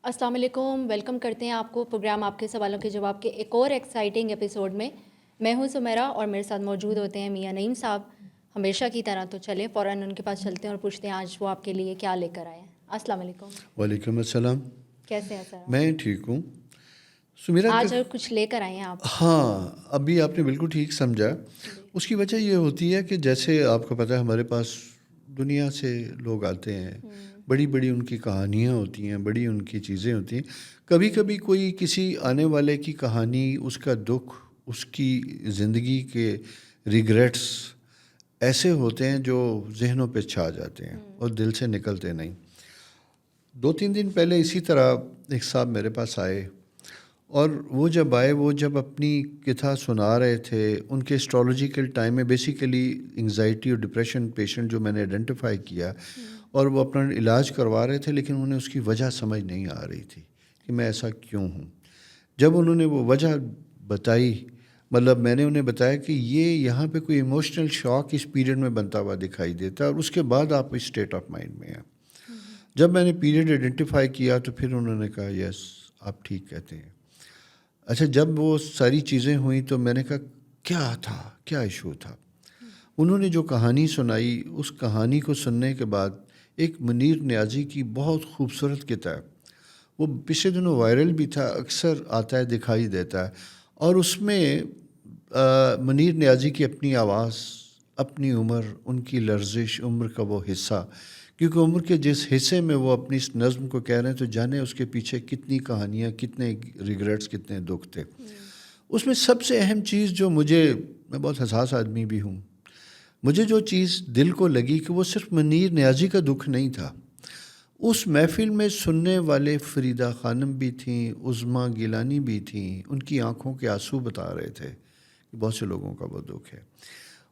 السلام علیکم، ویلکم کرتے ہیں آپ کو پروگرام آپ کے سوالوں کے جواب کے ایک اور ایکسائٹنگ ایپیسوڈ میں۔ میں ہوں سمیرا اور میرے ساتھ موجود ہوتے ہیں میاں نعیم صاحب۔ ہمیشہ کی طرح تو چلیں فوراً ان کے پاس چلتے ہیں اور پوچھتے ہیں آج وہ آپ کے لیے کیا لے کر آئے ہیں۔ السلام علیکم۔ وعلیکم السلام۔ کیسے ہیں سر آپ؟ میں ٹھیک ہوں سمیرا۔ آج اور کچھ لے کر آئے ہیں آپ؟ ہاں، ابھی آپ نے بالکل ٹھیک سمجھا۔ اس کی وجہ یہ ہوتی ہے کہ جیسے آپ کو پتہ ہے ہمارے پاس دنیا سے لوگ آتے ہیں، بڑی بڑی ان کی کہانیاں ہوتی ہیں، بڑی ان کی چیزیں ہوتی ہیں۔ کبھی کبھی کوئی کسی آنے والے کی کہانی، اس کا دکھ، اس کی زندگی کے ریگریٹس ایسے ہوتے ہیں جو ذہنوں پہ چھا جاتے ہیں اور دل سے نکلتے نہیں۔ 2-3 دن پہلے اسی طرح ایک صاحب میرے پاس آئے، اور وہ جب آئے، وہ جب اپنی کتھا سنا رہے تھے، ان کے اسٹرالوجیکل ٹائم میں بیسیکلی انگزائٹی اور ڈپریشن پیشنٹ جو میں نے آئیڈینٹیفائی کیا، اور وہ اپنا علاج کروا رہے تھے، لیکن انہیں اس کی وجہ سمجھ نہیں آ رہی تھی کہ میں ایسا کیوں ہوں۔ جب انہوں نے وہ وجہ بتائی، مطلب میں نے انہیں بتایا کہ یہ یہاں پہ کوئی ایموشنل شاک اس پیریڈ میں بنتا ہوا دکھائی دیتا ہے، اور اس کے بعد آپ اس اسٹیٹ آف مائنڈ میں ہیں۔ جب میں نے پیریڈ آئیڈینٹیفائی کیا تو پھر انہوں نے کہا یس آپ ٹھیک کہتے ہیں۔ اچھا، جب وہ ساری چیزیں ہوئیں تو میں نے کہا کیا تھا، کیا ایشو تھا؟ انہوں نے جو کہانی سنائی، اس کہانی کو سننے کے بعد ایک منیر نیازی کی بہت خوبصورت کتاب، وہ پچھلے دنوں وائرل بھی تھا، اکثر آتا ہے دکھائی دیتا ہے، اور اس میں منیر نیازی کی اپنی آواز، اپنی عمر، ان کی لرزش، عمر کا وہ حصہ، کیونکہ عمر کے جس حصے میں وہ اپنی اس نظم کو کہہ رہے ہیں تو جانے اس کے پیچھے کتنی کہانیاں، کتنے ریگریٹس، کتنے دکھ تھے۔ اس میں سب سے اہم چیز جو میں بہت حساس آدمی بھی ہوں، مجھے جو چیز دل کو لگی کہ وہ صرف منیر نیازی کا دکھ نہیں تھا، اس محفل میں سننے والے فریدہ خانم بھی تھیں، عظمیٰ گیلانی بھی تھیں، ان کی آنکھوں کے آنسو بتا رہے تھے کہ بہت سے لوگوں کا وہ دکھ ہے۔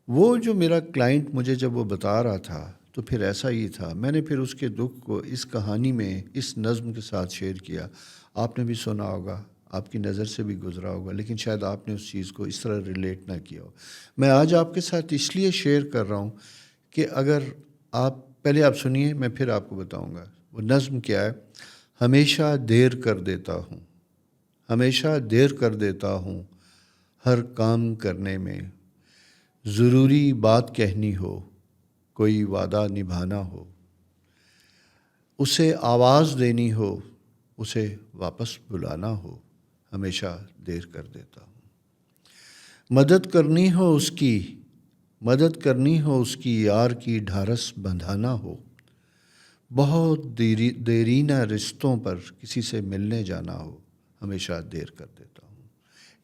وہ جو میرا کلائنٹ مجھے جب وہ بتا رہا تھا تو پھر ایسا ہی تھا، میں نے پھر اس کے دکھ کو اس کہانی میں، اس نظم کے ساتھ شیئر کیا۔ آپ نے بھی سنا ہوگا، آپ کی نظر سے بھی گزرا ہوگا، لیکن شاید آپ نے اس چیز کو اس طرح ریلیٹ نہ کیا ہو۔ میں آج آپ کے ساتھ اس لیے شیئر کر رہا ہوں کہ اگر آپ پہلے آپ سنیے، میں پھر آپ کو بتاؤں گا وہ نظم کیا ہے۔ ہمیشہ دیر کر دیتا ہوں، ہمیشہ دیر کر دیتا ہوں ہر کام کرنے میں، ضروری بات کہنی ہو، کوئی وعدہ نبھانا ہو، اسے آواز دینی ہو، اسے واپس بلانا ہو، ہمیشہ دیر کر دیتا ہوں۔ مدد کرنی ہو اس کی، مدد کرنی ہو اس کی، یار کی ڈھارس بندھانا ہو، بہت دیرینہ رشتوں پر کسی سے ملنے جانا ہو، ہمیشہ دیر کر دیتا ہوں۔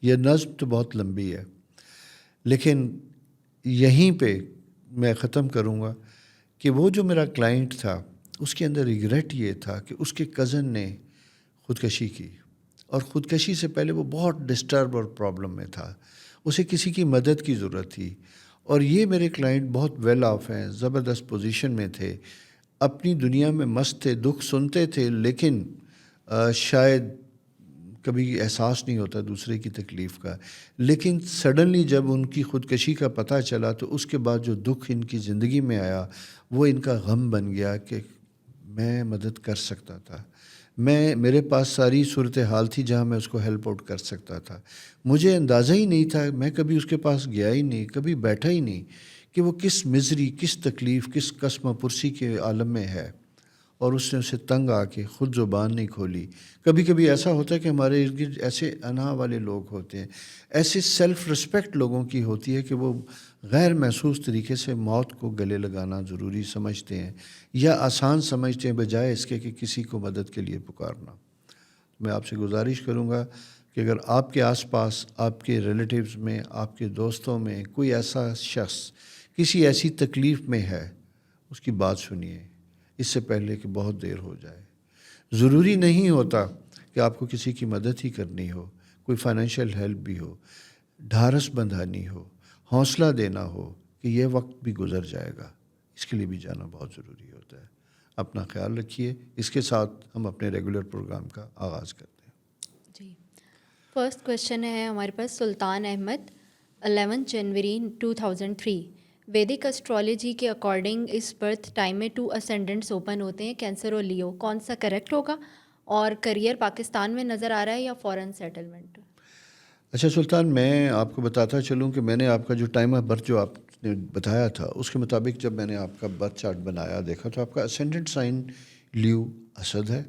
یہ نظم تو بہت لمبی ہے، لیکن یہیں پہ میں ختم کروں گا کہ وہ جو میرا کلائنٹ تھا، اس کے اندر ریگریٹ یہ تھا کہ اس کے کزن نے خودکشی کی، اور خودکشی سے پہلے وہ بہت ڈسٹرب اور پرابلم میں تھا، اسے کسی کی مدد کی ضرورت تھی۔ اور یہ میرے کلائنٹ بہت ویل آف ہیں، زبردست پوزیشن میں تھے، اپنی دنیا میں مست تھے، دکھ سنتے تھے، لیکن شاید کبھی احساس نہیں ہوتا دوسرے کی تکلیف کا، لیکن سڈنلی جب ان کی خودکشی کا پتہ چلا تو اس کے بعد جو دکھ ان کی زندگی میں آیا وہ ان کا غم بن گیا کہ میں مدد کر سکتا تھا، میرے پاس ساری صورتحال تھی جہاں میں اس کو ہیلپ آؤٹ کر سکتا تھا، مجھے اندازہ ہی نہیں تھا، میں کبھی اس کے پاس گیا ہی نہیں، کبھی بیٹھا ہی نہیں کہ وہ کس مزری، کس تکلیف، کس قسم پرسی کے عالم میں ہے، اور اس نے اسے تنگ آ کے خود زبان نہیں کھولی۔ کبھی کبھی ایسا ہوتا ہے کہ ہمارے ارد گرد ایسے انا والے لوگ ہوتے ہیں، ایسے سیلف رسپیکٹ لوگوں کی ہوتی ہے کہ وہ غیر محسوس طریقے سے موت کو گلے لگانا ضروری سمجھتے ہیں، یا آسان سمجھتے ہیں بجائے اس کے کہ کسی کو مدد کے لیے پکارنا۔ میں آپ سے گزارش کروں گا کہ اگر آپ کے آس پاس، آپ کے ریلیٹیوز میں، آپ کے دوستوں میں کوئی ایسا شخص کسی ایسی تکلیف میں ہے، اس کی بات سنیے اس سے پہلے کہ بہت دیر ہو جائے۔ ضروری نہیں ہوتا کہ آپ کو کسی کی مدد ہی کرنی ہو، کوئی فائنینشیل ہیلپ بھی ہو، ڈھارس بندھانی ہو، حوصلہ دینا ہو کہ یہ وقت بھی گزر جائے گا، اس کے لیے بھی جانا بہت ضروری ہوتا ہے۔ اپنا خیال رکھیے۔ اس کے ساتھ ہم اپنے ریگولر پروگرام کا آغاز کرتے ہیں۔ جی، فرسٹ کویشچن ہے ہمارے پاس سلطان احمد، 11 جنوری 2003۔ ویدک اسٹرالوجی کے اکارڈنگ اس برتھ ٹائم میں 2 اسینڈنٹس اوپن ہوتے ہیں، کینسر اور لیو، کون سا کریکٹ ہوگا؟ اور کریئر پاکستان میں نظر آ رہا ہے یا فورن سیٹلمنٹ؟ اچھا سلطان، میں آپ کو بتاتا چلوں کہ میں نے آپ کا جو ٹائم آف برتھ جو آپ نے بتایا تھا اس کے مطابق جب میں نے آپ کا برتھ چارٹ بنایا دیکھا تو آپ کا اسینڈنٹ سائن لیو اسد ہے،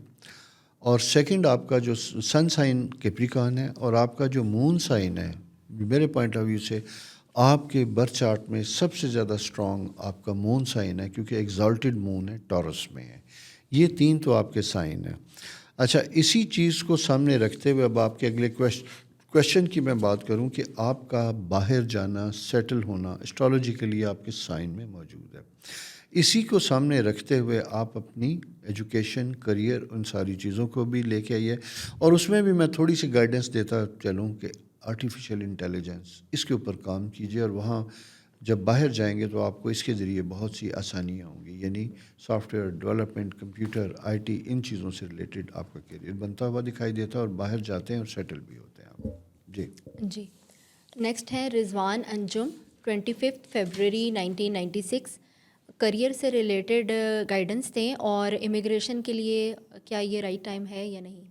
اور سیکنڈ آپ کا جو سن سائن کیپریکان ہے، اور آپ کا جو مون سائن ہے میرے پوائنٹ آف ویو سے آپ کے برتھ چارٹ میں سب سے زیادہ اسٹرانگ آپ کا مون سائن ہے، کیونکہ ایگزالٹڈ مون ہے، ٹورس میں ہے۔ یہ تین تو آپ کے سائن ہیں۔ اچھا، اسی چیز کو سامنے رکھتے ہوئے اب آپ کے اگلے کویشچن کی میں بات کروں کہ آپ کا باہر جانا، سیٹل ہونا اسٹرالوجیکلی آپ کے سائن میں موجود ہے۔ اسی کو سامنے رکھتے ہوئے آپ اپنی ایجوکیشن، کریئر، ان ساری چیزوں کو بھی لے کے آئیے، اور اس میں بھی میں تھوڑی سی گائیڈنس دیتا چلوں کہ آرٹیفیشیل انٹیلیجنس اس کے اوپر کام کیجیے، اور وہاں جب باہر جائیں گے تو آپ کو اس کے ذریعے بہت سی آسانیاں ہوں گی، یعنی software development, computer, IT, ان چیزوں سے ریلیٹڈ آپ کا کیریئر بنتا ہوا دکھائی دیتا ہے، اور باہر جاتے ہیں اور سیٹل بھی ہوتے ہیں آپ۔ جی جی، نیکسٹ ہے رضوان انجم، 25 فیبرری 1996۔ کریئر سے ریلیٹڈ گائیڈنس دیں، اور امیگریشن کے لیے کیا یہ رائٹ ٹائم ہے یا نہیں؟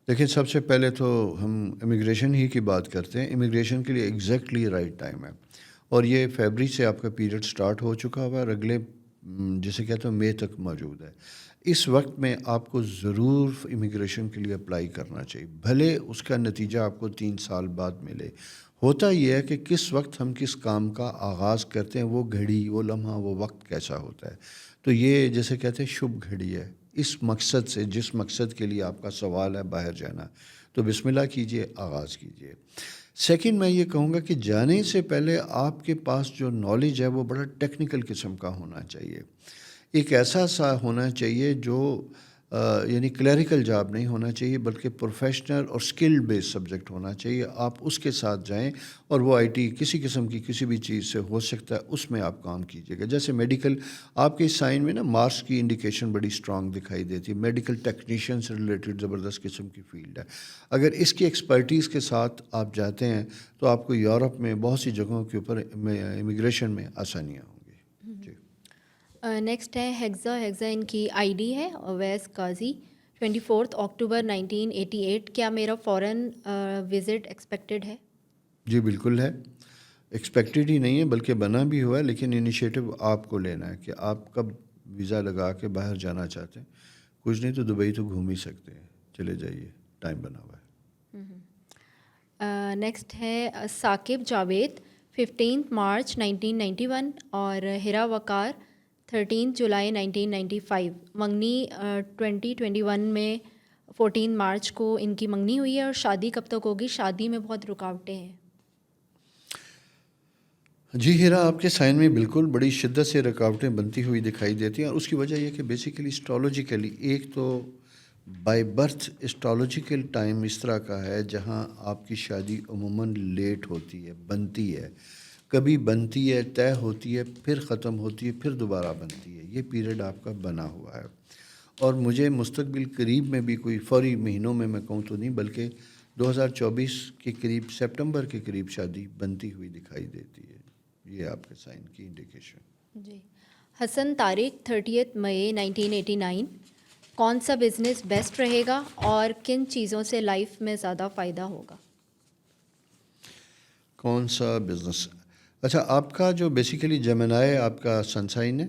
دیکھیں، سب سے پہلے تو ہم امیگریشن ہی کی بات کرتے ہیں۔ امیگریشن کے لیے ایگزیکٹلی رائٹ ٹائم ہے، اور یہ فیبرری سے آپ کا پیریڈ سٹارٹ ہو چکا ہوا ہے، اور اگلے جسے کہتے ہیں مئی تک موجود ہے۔ اس وقت میں آپ کو ضرور امیگریشن کے لیے اپلائی کرنا چاہیے، بھلے اس کا نتیجہ آپ کو 3 سال بعد ملے۔ ہوتا یہ ہے کہ کس وقت ہم کس کام کا آغاز کرتے ہیں، وہ گھڑی، وہ لمحہ، وہ وقت کیسا ہوتا ہے، تو یہ جیسے کہتے ہیں شبھ گھڑی ہے۔ اس مقصد سے، جس مقصد کے لیے آپ کا سوال ہے باہر جانا، تو بسم اللہ کیجئے، آغاز کیجئے۔ سیکنڈ، میں یہ کہوں گا کہ جانے سے پہلے آپ کے پاس جو نالج ہے وہ بڑا ٹیکنیکل قسم کا ہونا چاہیے، ایک ایسا سا ہونا چاہیے جو یعنی کلیریکل جاب نہیں ہونا چاہیے، بلکہ پروفیشنل اور اسکل بیس سبجیکٹ ہونا چاہیے۔ آپ اس کے ساتھ جائیں، اور وہ آئی ٹی کسی قسم کی کسی بھی چیز سے ہو سکتا ہے، اس میں آپ کام کیجیے گا۔ جیسے میڈیکل، آپ کے سائن میں نا مارکس کی انڈیکیشن بڑی اسٹرانگ دکھائی دیتی ہے، میڈیکل ٹیکنیشین سے ریلیٹڈ زبردست قسم کی فیلڈ ہے۔ اگر اس کی ایکسپرٹیز کے ساتھ آپ جاتے ہیں تو آپ کو یورپ میں بہت سی جگہوں کے اوپر امیگریشن میں آسانیاں ہوں گی۔ جی نیکسٹ ہے ہیگزا ان کی آئی ڈی ہے اویس قاضی، 24 اکتوبر 1988۔ کیا میرا فورن وزٹ ایکسپیکٹڈ ہے؟ جی بالکل ہے، ایکسپیکٹڈ ہی نہیں ہے بلکہ بنا بھی ہوا ہے، لیکن انیشیٹو آپ کو لینا ہے کہ آپ کب ویزا لگا کے باہر جانا چاہتے ہیں۔ کچھ نہیں تو دبئی تو گھوم ہی سکتے ہیں، چلے جائیے، ٹائم بنا ہوا ہے۔ نیکسٹ ہے ثاقب جاوید، 15 مارچ 1991، اور ہرا وقار، 13 جولائی 1995۔ منگنی 2021 میں 14 مارچ کو ان کی منگنی ہوئی ہے، اور شادی کب تک ہوگی؟ شادی میں بہت رکاوٹیں ہیں۔ جی ہیرا، آپ کے سائن میں بالکل بڑی شدت سے رکاوٹیں بنتی ہوئی دکھائی دیتی ہیں، اور اس کی وجہ یہ کہ بیسیکلی اسٹرالوجیکلی، ایک تو بائی برتھ اسٹرالوجیکل ٹائم اس طرح کا ہے جہاں آپ کی شادی عموماً لیٹ ہوتی ہے، بنتی ہے، کبھی بنتی ہے، طے ہوتی ہے، پھر ختم ہوتی ہے، پھر دوبارہ بنتی ہے۔ یہ پیریڈ آپ کا بنا ہوا ہے، اور مجھے مستقبل قریب میں بھی کوئی فوری مہینوں میں کہوں تو نہیں، بلکہ 2024 کے قریب، سپٹمبر کے قریب شادی بنتی ہوئی دکھائی دیتی ہے۔ یہ آپ کے سائن کی انڈیکیشن۔ جی، حسن طارق، 30 مئی 1989۔ کون سا بزنس بیسٹ رہے گا، اور کن چیزوں سے لائف میں زیادہ فائدہ ہوگا؟ کون سا بزنس؟ اچھا، آپ کا جو بیسیکلی جیمنائی آپ کا سن سائن ہے،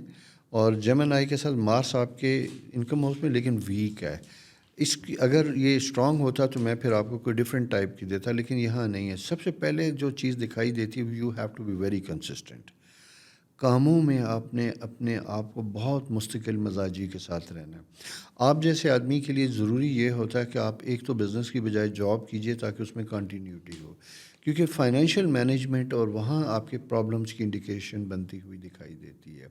اور جیمنائی کے ساتھ مارس آپ کے انکم ہاؤس میں لیکن ویک ہے۔ اس کی اگر یہ اسٹرانگ ہوتا تو میں پھر آپ کو کوئی ڈفرینٹ ٹائپ کی دیتا، لیکن یہاں نہیں ہے۔ سب سے پہلے جو چیز دکھائی دیتی ہے، you have to be very consistent. کاموں میں آپ نے اپنے آپ کو بہت مستقل مزاجی کے ساتھ رہنا ہے۔ آپ جیسے آدمی کے لیے ضروری یہ ہوتا ہے کہ آپ ایک تو بزنس کی بجائے جاب کیجئے تاکہ اس میں کنٹینیوٹی ہو، کیونکہ فائنینشیل مینجمنٹ اور وہاں آپ کے پرابلمس کی انڈیکیشن بنتی ہوئی دکھائی دیتی ہے۔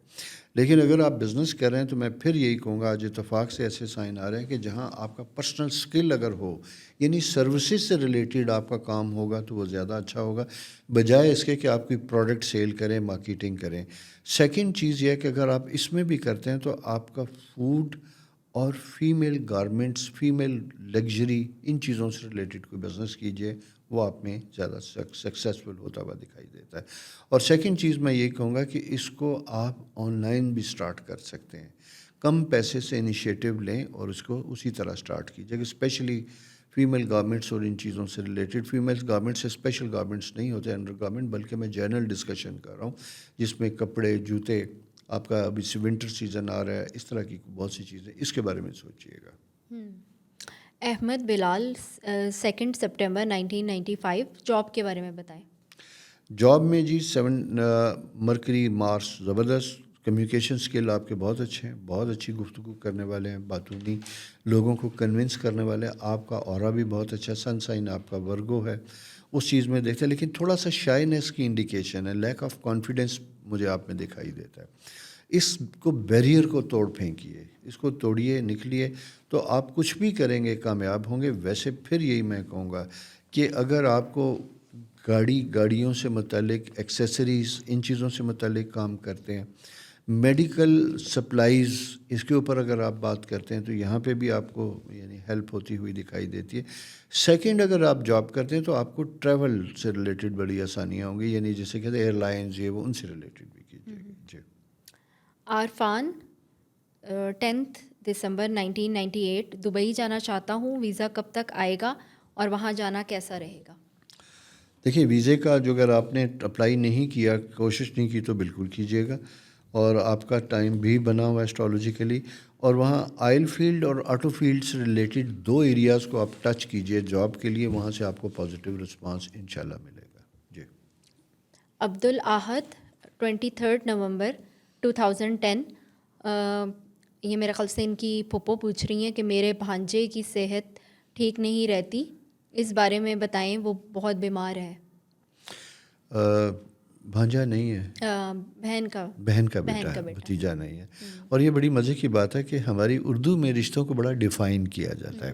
لیکن اگر آپ بزنس کر رہے ہیں تو میں پھر یہی کہوں گا، آج اتفاق سے ایسے سائن آ رہے ہیں کہ جہاں آپ کا پرسنل سکل اگر ہو، یعنی سروسز سے ریلیٹڈ آپ کا کام ہوگا تو وہ زیادہ اچھا ہوگا، بجائے اس کے کہ آپ کوئی پروڈکٹ سیل کریں، مارکیٹنگ کریں۔ سیکنڈ چیز یہ ہے کہ اگر آپ اس میں بھی کرتے ہیں تو آپ کا فوڈ اور فیمیل گارمنٹس، فیمیل لگژری، ان چیزوں سے ریلیٹڈ کوئی بزنس کیجئے، وہ آپ میں زیادہ سکسیسفل ہوتا ہوا دکھائی دیتا ہے۔ اور سیکنڈ چیز میں یہ کہوں گا کہ اس کو آپ آن لائن بھی سٹارٹ کر سکتے ہیں۔ کم پیسے سے انیشیٹو لیں اور اس کو اسی طرح سٹارٹ کیجیے کہ اسپیشلی فیمیل گارمنٹس اور ان چیزوں سے ریلیٹڈ. فیمیل گارمنٹس سے اسپیشل گارمنٹس نہیں ہوتے انڈر گارمنٹ، بلکہ میں جنرل ڈسکشن کر رہا ہوں جس میں کپڑے، جوتے، آپ کا ابھی ونٹر سیزن آ رہا ہے، اس طرح کی بہت سی چیزیں، اس کے بارے میں سوچیے گا. احمد بلال 2 سپٹمبر 1995، جاب کے بارے میں بتائیں. جاب میں جی 7 مرکری مارس زبردست. کمیونیکیشن اسکل آپ کے بہت اچھے ہیں، بہت اچھی گفتگو کرنے والے ہیں، باتونی لوگوں کو کنونس کرنے والے ہیں. آپ کا اورا بھی بہت اچھا، سن سائن آپ کا ورگو ہے، اس چیز میں دیکھتے ہیں. لیکن تھوڑا سا شائنس کی انڈیکیشن ہے، لیک آف کانفیڈنس مجھے آپ میں دکھائی دیتا ہے. اس کو بیریئر کو توڑ پھینکیے، اس کو توڑیے، نکلیے، تو آپ کچھ بھی کریں گے کامیاب ہوں گے. ویسے پھر یہی میں کہوں گا کہ اگر آپ کو گاڑیوں سے متعلق، ایکسیسریز، ان چیزوں سے متعلق کام کرتے ہیں، میڈیکل سپلائیز، اس کے اوپر اگر آپ بات کرتے ہیں تو یہاں پہ بھی آپ کو یعنی ہیلپ ہوتی ہوئی دکھائی دیتی ہے. سیکنڈ، اگر آپ جاب کرتے ہیں تو آپ کو ٹریول سے ریلیٹڈ بڑی آسانیاں ہوں گی، یعنی جیسے کہتے ہیں ایئر لائنز، یہ وہ، ان سے ریلیٹڈ بھی کیجیے گا. جی. عارفان 10 دسمبر 1998، دبئی جانا چاہتا ہوں، ویزا کب تک آئے گا اور وہاں جانا کیسا رہے گا؟ دیکھیے، ویزے کا جو اگر آپ نے اپلائی نہیں کیا، کوشش نہیں کی، تو بالکل کیجیے گا. اور آپ کا ٹائم بھی بنا ہوا ہے اسٹرالوجیکلی، اور وہاں آئل فیلڈ اور آٹو فیلڈ سے ریلیٹڈ 2 ایریاز کو آپ ٹچ کیجیے جاب کے لیے، وہاں سے آپ کو پازیٹیو رسپانس انشاءاللہ ملے گا. جی. عبدالاحد 23 نومبر 2010، یہ میرے خیال سے ان کی پھپھو پوچھ رہی ہیں کہ میرے بھانجے کی صحت ٹھیک نہیں رہتی، اس بارے میں بتائیں، وہ بہت بیمار ہے. بھانجا نہیں ہے، بہن کا بیٹا ہے، بھتیجا نہیں ہے. اور یہ بڑی مزے کی بات ہے کہ ہماری اردو میں رشتوں کو بڑا ڈیفائن کیا جاتا ہے.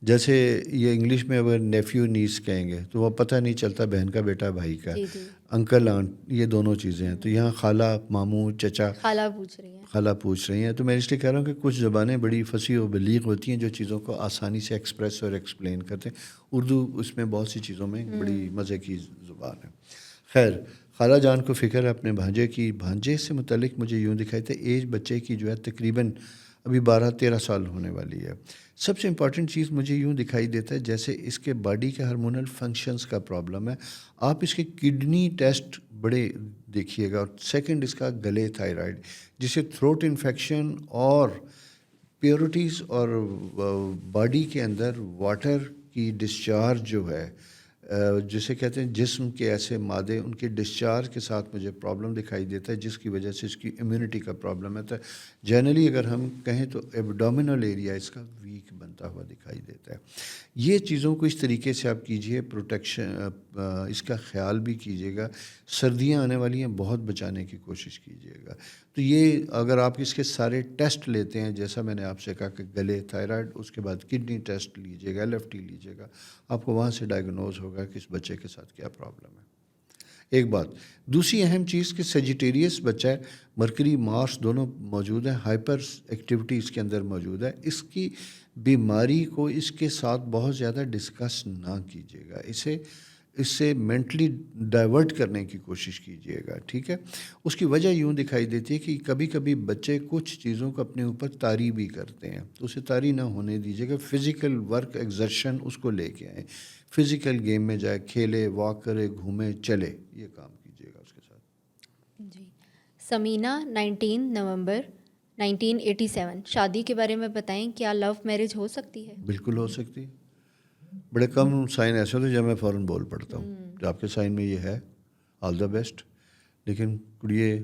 جیسے یہ انگلش میں اگر نیفیو نیس کہیں گے تو وہ پتہ نہیں چلتا بہن کا بیٹا بھائی کا. جی جی. انکل آنٹ، یہ دونوں چیزیں ہیں. تو یہاں خالہ، ماموں، چچا، خالہ پوچھ رہی ہیں. تو میں اس لیے کہہ رہا ہوں کہ کچھ زبانیں بڑی فصیح و بلیغ ہوتی ہیں جو چیزوں کو آسانی سے ایکسپریس اور ایکسپلین کرتے ہیں. اردو اس میں بہت سی چیزوں میں بڑی مزے کی زبان ہے. خیر، خالہ جان کو فکر ہے اپنے بھانجے کی. بھانجے سے متعلق مجھے یوں دکھائی تھا، ایج بچے کی جو ہے تقریباً ابھی 12-13 سال ہونے والی ہے. سب سے امپورٹنٹ چیز مجھے یوں دکھائی دیتا ہے جیسے اس کے باڈی کے ہارمونل فنکشنز کا پرابلم ہے. آپ اس کے کڈنی ٹیسٹ بڑے دیکھیے گا. اور سیکنڈ، اس کا گلے تھائرائڈ، جسے تھروٹ انفیکشن اور پیورٹیز اور باڈی کے اندر واٹر کی ڈسچارج جو ہے، جسے کہتے ہیں جسم کے ایسے مادے، ان کے ڈسچارج کے ساتھ مجھے پرابلم دکھائی دیتا ہے، جس کی وجہ سے اس کی امیونٹی کا پرابلم ہے. تو جنرلی اگر ہم کہیں تو ایبڈومینل ایریا اس کا ویک بنتا ہوا دکھائی دیتا ہے. یہ چیزوں کو اس طریقے سے آپ کیجئے، پروٹیکشن اس کا خیال بھی کیجیے گا. سردیاں آنے والی ہیں، بہت بچانے کی کوشش کیجیے گا. تو یہ اگر آپ اس کے سارے ٹیسٹ لیتے ہیں، جیسا میں نے آپ سے کہا کہ گلے، تھائرائڈ، اس کے بعد کڈنی ٹیسٹ لیجیے گا، LFT لیجیے گا، آپ کو وہاں سے ڈائیگنوز ہوگا کہ اس بچے کے ساتھ کیا پرابلم ہے. ایک بات. دوسری اہم چیز کہ سیجیٹیریس بچہ ہے، مرکری مارس دونوں موجود ہیں، ہائپر ایکٹیویٹی اس کے اندر موجود ہے. اس کی بیماری کو اس کے ساتھ بہت زیادہ ڈسکس نہ کیجیے گا، اس سے مینٹلی ڈائیورٹ کرنے کی کوشش کیجیے گا. ٹھیک ہے. اس کی وجہ یوں دکھائی دیتی ہے کہ کبھی کبھی بچے کچھ چیزوں کو اپنے اوپر طاری بھی کرتے ہیں، تو اسے طاری نہ ہونے دیجیے گا. فزیکل ورک ایگزرشن اس کو لے کے آئیں، فزیکل گیم میں جائے، کھیلے، واک کرے، گھومے، چلے، یہ کام کیجیے گا اس کے ساتھ. جی. سمینہ 19 نومبر 1987، شادی کے بارے میں بتائیں، کیا لو میرج ہو سکتی ہے؟ بالکل ہو سکتی ہے. بڑے کم سائن ایسے ہوتے ہیں جب میں فوراً بول پڑتا ہوں. جو آپ کے سائن میں یہ ہے، آل دا بیسٹ. لیکن کڑیے،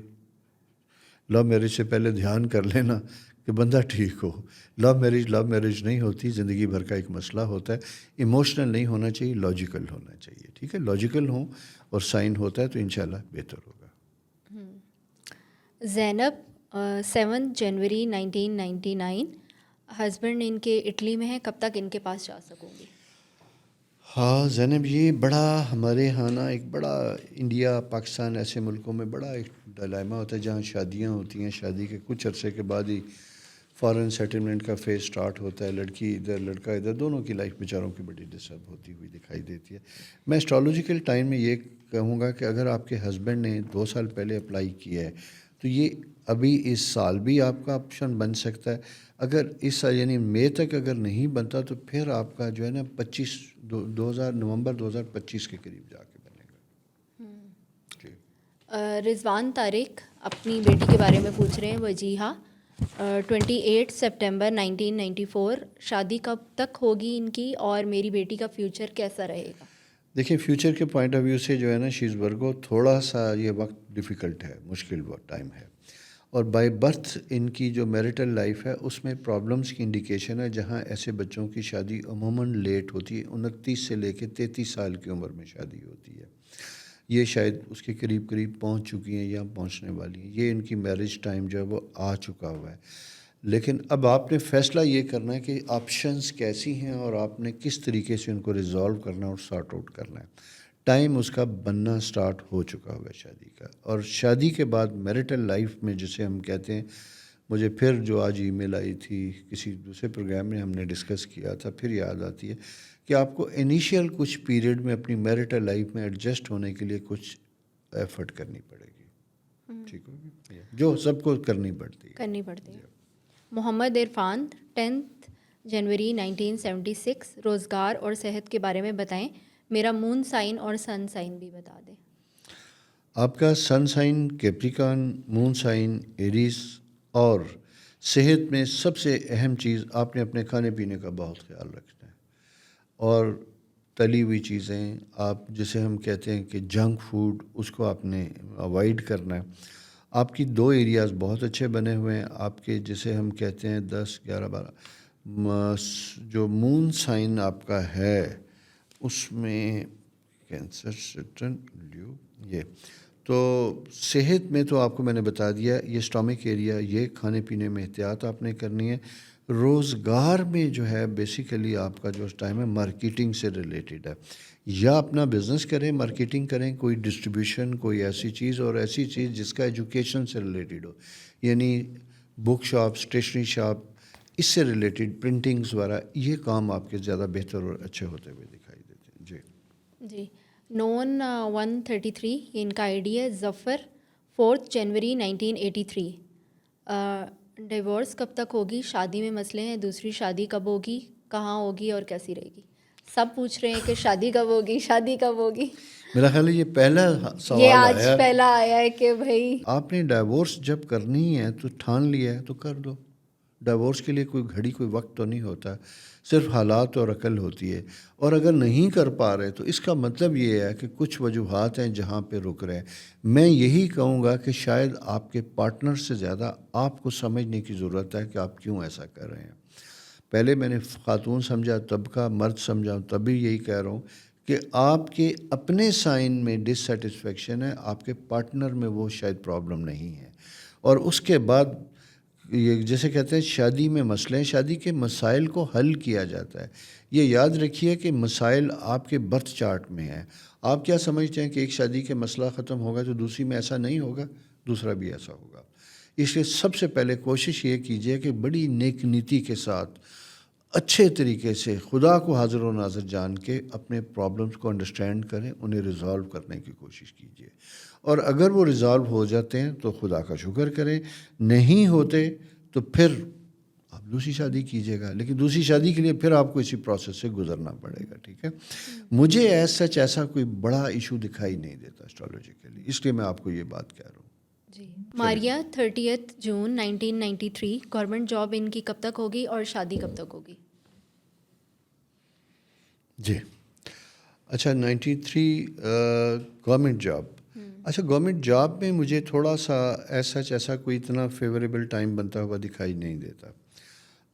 لو میرج سے پہلے دھیان کر لینا کہ بندہ ٹھیک ہو. لو میرج نہیں ہوتی، زندگی بھر کا ایک مسئلہ ہوتا ہے. ایموشنل نہیں ہونا چاہیے، لاجیکل ہونا چاہیے. ٹھیک ہے. لاجیکل ہوں اور سائن ہوتا ہے تو انشاءاللہ بہتر ہوگا. زینب 7 جنوری 1999، ہسبینڈ ان کے اٹلی میں ہیں، کب تک ان کے پاس جا سکوں گی؟ ہاں زینب، یہ بڑا ہمارے یہاں نا ایک بڑا انڈیا، پاکستان ایسے ملکوں میں بڑا ایک ڈائلاما ہوتا ہے جہاں شادیاں ہوتی ہیں، شادی کے کچھ عرصے کے بعد ہی فارن سیٹلمنٹ کا فیز سٹارٹ ہوتا ہے. لڑکی ادھر، لڑکا ادھر، دونوں کی لائف بیچاروں کی بڑی ڈسٹرب ہوتی ہوئی دکھائی دیتی ہے. میں اسٹرالوجیکل ٹائم میں یہ کہوں گا کہ اگر آپ کے ہسبینڈ نے 2 سال پہلے اپلائی کیا ہے تو یہ ابھی اس سال بھی آپ کا آپشن بن سکتا ہے. اگر اس سال یعنی مئی تک اگر نہیں بنتا تو پھر آپ کا جو ہے نا 25 نومبر 2025 کے قریب جا کے بنے گا. جی. رضوان طارق اپنی بیٹی کے بارے میں پوچھ رہے ہیں وجیحہ. 28 سپٹمبر 1994. شادی کب تک ہوگی ان کی اور میری بیٹی کا فیوچر کیسا رہے گا؟ دیکھیں فیوچر کے پوائنٹ آف ویو سے جو ہے نا شیز ورگو تھوڑا سا یہ وقت ڈیفیکلٹ ہے, مشکل ٹائم ہے. اور بائی برتھ ان کی جو میرٹل لائف ہے اس میں پرابلمس کی انڈیکیشن ہے, جہاں ایسے بچوں کی شادی عموماً لیٹ ہوتی ہے, 29 سے لے کے 33 سال کی عمر میں شادی ہوتی ہے. یہ شاید اس کے قریب پہنچ چکی ہیں یا پہنچنے والی ہیں. یہ ان کی میرج ٹائم جو ہے وہ آ چکا ہوا ہے. لیکن اب آپ نے فیصلہ یہ کرنا ہے کہ آپشنز کیسی ہیں اور آپ نے کس طریقے سے ان کو ریزالو کرنا ہے اور سارٹ آؤٹ کرنا ہے. ٹائم اس کا بننا سٹارٹ ہو چکا ہوا ہے شادی کا. اور شادی کے بعد میرٹل لائف میں جسے ہم کہتے ہیں, مجھے پھر جو آج ای میل آئی تھی کسی دوسرے پروگرام میں ہم نے ڈسکس کیا تھا, پھر یاد آتی ہے کہ آپ کو انیشیل کچھ پیریڈ میں اپنی میرٹل لائف میں ایڈجسٹ ہونے کے لیے کچھ ایفرٹ کرنی پڑے گی. ٹھیک ہوگی, جو سب کو کرنی پڑتی ہے. محمد عرفان 10 جنوری 1976. روزگار اور صحت کے بارے میں بتائیں. میرا مون سائن اور سن سائن بھی بتا دیں. آپ کا سن سائن کیپریکان, مون سائن ایریس, اور صحت میں سب سے اہم چیز آپ نے اپنے کھانے پینے کا بہت خیال رکھنا ہے. اور تلی ہوئی چیزیں آپ جسے ہم کہتے ہیں کہ جنک فوڈ, اس کو آپ نے اوائڈ کرنا ہے. آپ کی 2 ایریاز بہت اچھے بنے ہوئے ہیں آپ کے, جسے ہم کہتے ہیں 10, 11, 12. جو مون سائن آپ کا ہے اس میں کینسر, سٹرن, لیو, یہ تو صحت میں تو آپ کو میں نے بتا دیا, یہ اسٹامک ایریا, یہ کھانے پینے میں احتیاط آپ نے کرنی ہے. روزگار میں جو ہے بیسیکلی آپ کا جو ٹائم ہے مارکیٹنگ سے ریلیٹڈ ہے. یا اپنا بزنس کریں, مارکیٹنگ کریں, کوئی ڈسٹریبیوشن, کوئی ایسی چیز, اور ایسی چیز جس کا ایجوکیشن سے ریلیٹڈ ہو, یعنی بک شاپ, اسٹیشنری شاپ, اس سے ریلیٹڈ پرنٹنگز وغیرہ. یہ کام آپ کے زیادہ بہتر اور اچھے ہوتے ہوئے دکھائی دیتے ہیں. جی. نون 133, یہ ان کا آئی ڈی ہے. ظفر 4 جنوری 1983. ڈیورس کب تک ہوگی؟ شادی میں مسئلے ہیں. دوسری شادی کب ہوگی, کہاں ہوگی اور کیسی رہے گی؟ سب پوچھ رہے ہیں کہ شادی کب ہوگی, شادی کب ہوگی. میرا خیال ہے یہ پہلا سوال یہ آیا آج پہلا آیا ہے کہ بھائی آپ نے ڈائیورس جب کرنی ہے تو ٹھان لیا ہے تو کر دو. ڈائیورس کے لیے کوئی گھڑی, کوئی وقت تو نہیں ہوتا, صرف حالات اور عقل ہوتی ہے. اور اگر نہیں کر پا رہے تو اس کا مطلب یہ ہے کہ کچھ وجوہات ہیں جہاں پہ رک رہے ہیں. میں یہی کہوں گا کہ شاید آپ کے پارٹنر سے زیادہ آپ کو سمجھنے کی ضرورت ہے کہ آپ کیوں ایسا کر رہے ہیں. پہلے میں نے خاتون سمجھا تب کا, مرد سمجھا تب بھی یہی کہہ رہا ہوں کہ آپ کے اپنے سائن میں ڈس سیٹسفیکشن ہے, آپ کے پارٹنر میں وہ شاید پرابلم نہیں ہے. اور اس کے بعد یہ جیسے کہتے ہیں شادی میں مسئلے ہیں, شادی کے مسائل کو حل کیا جاتا ہے. یہ یاد رکھیے کہ مسائل آپ کے برتھ چارٹ میں ہیں. آپ کیا سمجھتے ہیں کہ ایک شادی کے مسئلہ ختم ہوگا تو دوسری میں ایسا نہیں ہوگا, دوسرا بھی ایسا ہوگا. اس لیے سب سے پہلے کوشش یہ کیجیے کہ بڑی نیک نیتی کے ساتھ اچھے طریقے سے خدا کو حاضر و ناظر جان کے اپنے پرابلمس کو انڈرسٹینڈ کریں, انہیں ریزالو کرنے کی کوشش کیجیے. اور اگر وہ ریزالو ہو جاتے ہیں تو خدا کا شکر کریں, نہیں ہوتے تو پھر آپ دوسری شادی کیجیے گا. لیکن دوسری شادی کے لیے پھر آپ کو اسی پروسیس سے گزرنا پڑے گا. ٹھیک ہے, مجھے ایسا کوئی بڑا ایشو دکھائی نہیں دیتا اسٹرالوجیکلی, اس لیے میں آپ کو یہ بات کہہ رہا ہوں. جی. ماریا 30 جون 1993. گورنمنٹ جاب ان کی کب تک ہوگی اور شادی کب تک ہوگی؟ جی اچھا, 93 گورنمنٹ جاب. اچھا, گورنمنٹ جاب میں مجھے تھوڑا سا ایسا کوئی اتنا فیوریبل ٹائم بنتا ہوا دکھائی نہیں دیتا.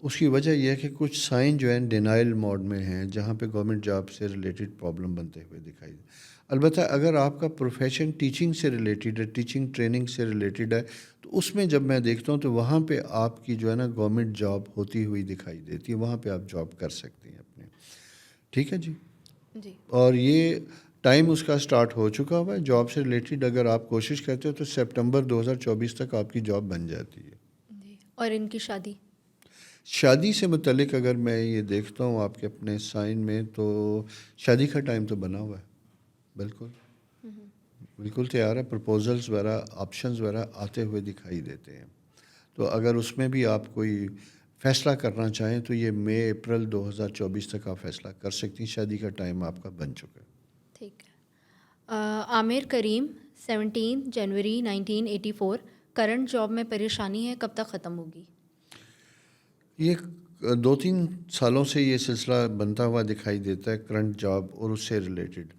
اس کی وجہ یہ ہے کہ کچھ سائن جو ہیں ڈینائل موڈ میں ہیں, جہاں پہ گورنمنٹ جاب سے ریلیٹڈ پرابلم بنتے ہوئے دکھائی دے. البتہ اگر آپ کا پروفیشن ٹیچنگ سے ریلیٹڈ ہے, ٹیچنگ ٹریننگ سے ریلیٹڈ ہے, تو اس میں جب میں دیکھتا ہوں تو وہاں پہ آپ کی جو ہے نا گورنمنٹ جاب ہوتی ہوئی دکھائی دیتی ہے, وہاں پہ آپ جاب کر سکتے ہیں اپنے. ٹھیک ہے جی. جی. اور یہ ٹائم اس کا سٹارٹ ہو چکا ہوا ہے. جاب سے ریلیٹڈ اگر آپ کوشش کرتے ہو تو سپٹمبر 2024 تک آپ کی جاب بن جاتی ہے. جی. اور ان کی شادی سے متعلق اگر میں یہ دیکھتا ہوں آپ کے اپنے سائن میں, تو شادی کا ٹائم تو بنا ہوا ہے بالکل. بالکل تیار ہے. پرپوزلز وغیرہ آپشنز وغیرہ آتے ہوئے دکھائی دیتے ہیں. تو اگر اس میں بھی آپ کوئی فیصلہ کرنا چاہیں تو یہ مئی اپریل 2024 تک آپ فیصلہ کر سکتی ہیں. شادی کا ٹائم آپ کا بن چکا ہے. ٹھیک ہے. عامر کریم 17 جنوری 1984. کرنٹ جاب میں پریشانی ہے، کب تک ختم ہوگی؟ یہ 2-3 سالوں سے یہ سلسلہ بنتا ہوا دکھائی دیتا ہے، کرنٹ جاب اور اس سے ریلیٹڈ.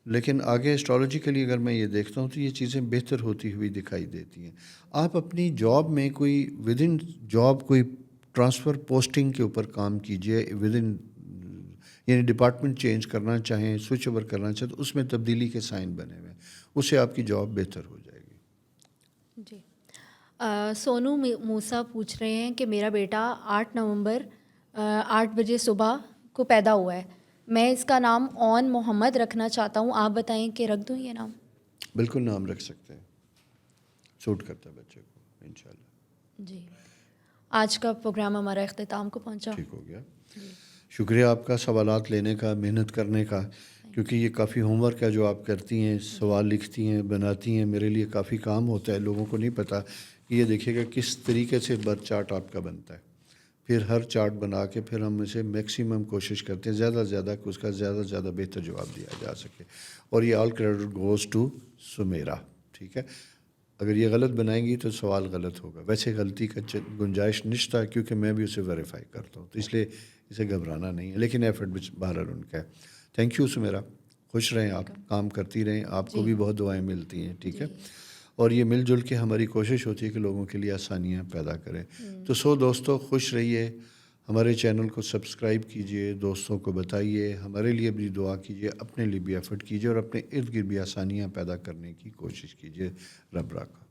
لیکن آگے اسٹرالوجیکلی اگر میں یہ دیکھتا ہوں تو یہ چیزیں بہتر ہوتی ہوئی دکھائی دیتی ہیں. آپ اپنی جاب میں کوئی ود ان جاب کوئی ٹرانسفر پوسٹنگ کے اوپر کام کیجئے. ود ان یعنی ڈپارٹمنٹ چینج کرنا چاہیں، سوئچ اوور کرنا چاہیں تو اس میں تبدیلی کے سائن بنے ہوئے ہیں، اس سے آپ کی جاب بہتر ہو جائے گی. جی. سونو موسیٰ پوچھ رہے ہیں کہ میرا بیٹا 8 نومبر 8 بجے صبح کو پیدا ہوا ہے، میں اس کا نام اون محمد رکھنا چاہتا ہوں، آپ بتائیں کہ رکھ دوں یہ نام؟ بالکل نام رکھ سکتے ہیں، سوٹ کرتا ہے بچے کو انشاءاللہ. جی. آج کا پروگرام ہمارا اختتام کو پہنچا. ٹھیک ہو گیا. شکریہ آپ کا سوالات لینے کا، محنت کرنے کا، کیونکہ یہ کافی ہوم ورک ہے جو آپ کرتی ہیں، سوال لکھتی ہیں، بناتی ہیں. میرے لیے کافی کام ہوتا ہے، لوگوں کو نہیں پتہ کہ یہ دیکھیے گا کس طریقے سے برتھ چارٹ آپ کا بنتا ہے. پھر ہر چارٹ بنا کے پھر ہم اسے میکسیمم کوشش کرتے ہیں زیادہ سے زیادہ کہ اس کا زیادہ سے زیادہ بہتر جواب دیا جا سکے. اور یہ all credit goes to Sameera. ٹھیک ہے. اگر یہ غلط بنائیں گی تو سوال غلط ہوگا. ویسے غلطی کا گنجائش نشتا کیونکہ میں بھی اسے ویریفائی کرتا ہوں، تو اس لیے اسے گھبرانا نہیں ہے، لیکن ایفرٹ بہرحال ان کا ہے. Thank you Sameera. خوش رہیں آپ، کام کرتی رہیں. آپ کو بھی بہت دعائیں ملتی ہیں. ٹھیک ہے. اور یہ مل جل کے ہماری کوشش ہوتی ہے کہ لوگوں کے لیے آسانیاں پیدا کریں. تو دوستوں خوش رہیے، ہمارے چینل کو سبسکرائب کیجئے، دوستوں کو بتائیے، ہمارے لیے بھی دعا کیجئے، اپنے لیے بھی ایفرٹ کیجئے اور اپنے ارد گرد بھی آسانیاں پیدا کرنے کی کوشش کیجئے. رب رکھا.